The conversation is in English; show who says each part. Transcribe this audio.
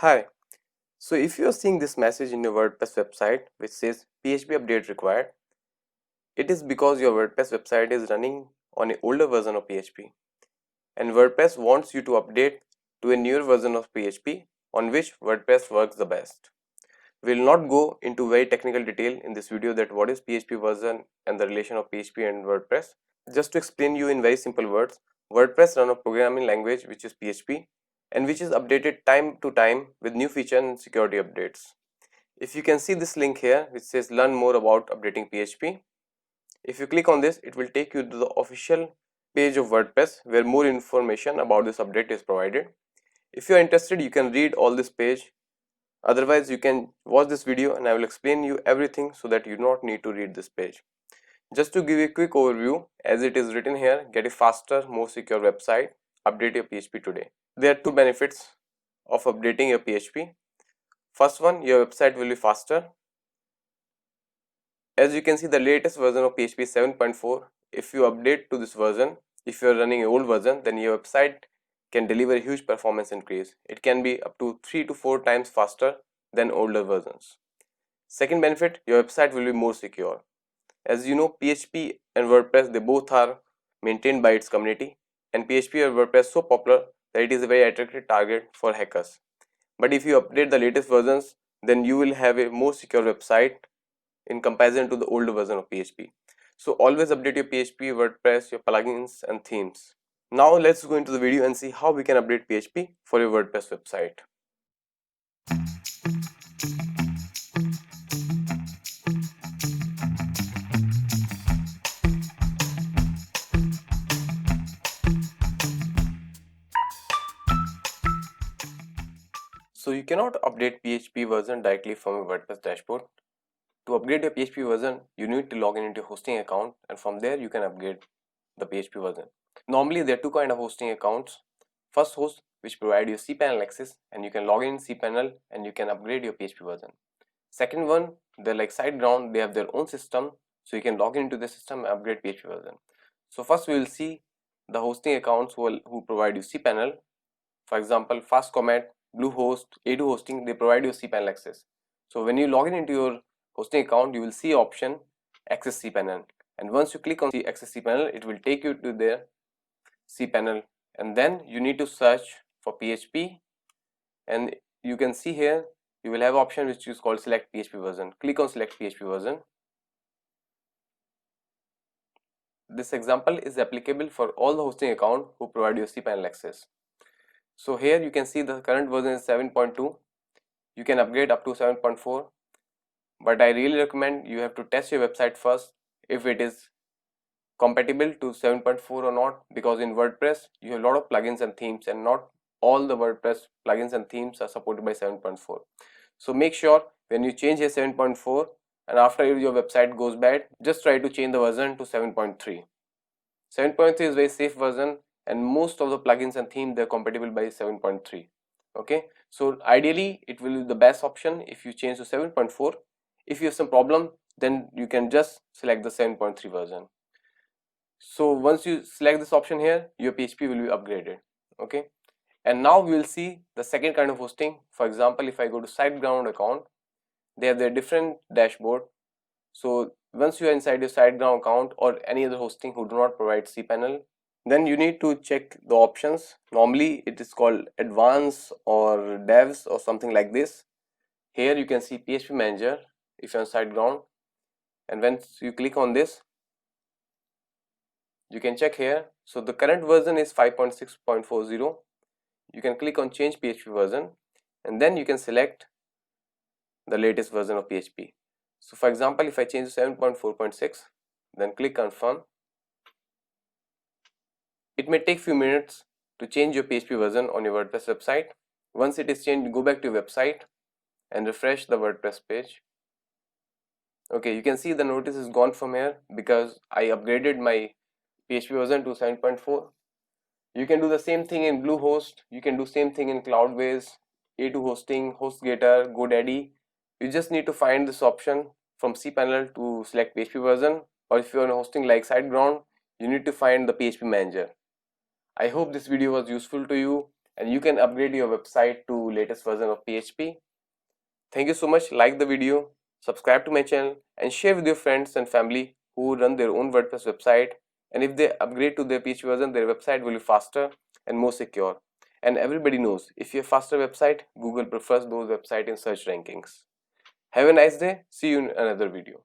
Speaker 1: Hi, so if you are seeing this message in your WordPress website which says PHP update required, it is because your WordPress website is running on an older version of PHP and WordPress wants you to update to a newer version of PHP on which WordPress works the best. We will not go into very technical detail in this video that what is PHP version and the relation of PHP and WordPress. Just to explain you in very simple words, WordPress runs a programming language which is PHP and which is updated time to time with new features and security updates. If you can see this link here which says learn more about updating PHP, if you click on this, it will take you to the official page of WordPress where more information about this update is provided. If you are interested, you can read all this page. Otherwise, you can watch this video and I will explain you everything so that you do not need to read this page. Just to give you a quick overview, as it is written here, get a faster, more secure website, update your PHP today. There are two benefits of updating your PHP. First one, your website will be faster. As you can see, the latest version of PHP is 7.4. If you update to this version, if you are running an old version, then your website can deliver a huge performance increase. It can be up to 3 to 4 times faster than older versions. Second benefit, your website will be more secure. As you know, PHP and WordPress, they both are maintained by its community, and PHP or WordPress so popular that it is a very attractive target for hackers. But if you update the latest versions, then you will have a more secure website in comparison to the older version of PHP. So always update your PHP, WordPress, your plugins and themes. Now let's go into the video and see how we can update PHP for your WordPress website. So you cannot update PHP version directly from your WordPress dashboard. To upgrade your PHP version, you need to log in into your hosting account, and from there you can upgrade the PHP version. Normally there are two kinds of hosting accounts. First host, which provide you cPanel access and you can log in cPanel and you can upgrade your PHP version. Second one, they're like SiteGround, they have their own system, so you can log into the system and upgrade PHP version. So first we will see the hosting accounts who provide you cPanel. For example, FastComet, Bluehost, A2 Hosting, they provide you cPanel access. So when you log in into your hosting account, you will see option access cPanel, and once you click on the access cPanel, it will take you to their cPanel, and then you need to search for PHP, and you can see here you will have option which is called select PHP version. Click on select PHP version. This example is applicable for all the hosting account who provide you cPanel access. So here you can see the current version is 7.2. You can upgrade up to 7.4, but I really recommend you have to test your website first if it is compatible to 7.4 or not, because in WordPress you have a lot of plugins and themes and not all the WordPress plugins and themes are supported by 7.4. So make sure when you change here 7.4 and after your website goes bad, just try to change the version to 7.3. 7.3 is very safe version and most of the plugins and themes they're compatible by 7.3. Okay, so ideally it will be the best option if you change to 7.4. If you have some problem, then you can just select the 7.3 version. So once you select this option here, your PHP will be upgraded. Okay, and now we will see the second kind of hosting. For example, if I go to SiteGround account, they have their different dashboard. So once you are inside your SiteGround account or any other hosting who do not provide cPanel, then you need to check the options. Normally it is called advanced or devs or something like this. Here you can see PHP manager if you're on SiteGround, and once you click on this, you can check here. So the current version is 5.6.40. You can click on change PHP version and then you can select the latest version of PHP. So for example, if I change to 7.4.6, then click confirm. It may take few minutes to change your PHP version on your WordPress website. Once it is changed, go back to your website and refresh the WordPress page. Okay, you can see the notice is gone from here because I upgraded my PHP version to 7.4. You can do the same thing in Bluehost. You can do same thing in Cloudways, A2 Hosting, HostGator, GoDaddy. You just need to find this option from cPanel to select PHP version, or if you are hosting like SiteGround, you need to find the PHP manager. I hope this video was useful to you. and you can upgrade your website to latest version of PHP. Thank you so much. Like the video, subscribe to my channel, and share with your friends and family who run their own WordPress website. And if they upgrade to their PHP version, their website will be faster and more secure. And everybody knows if you have faster website, Google prefers those websites in search rankings. Have a nice day. See you in another video.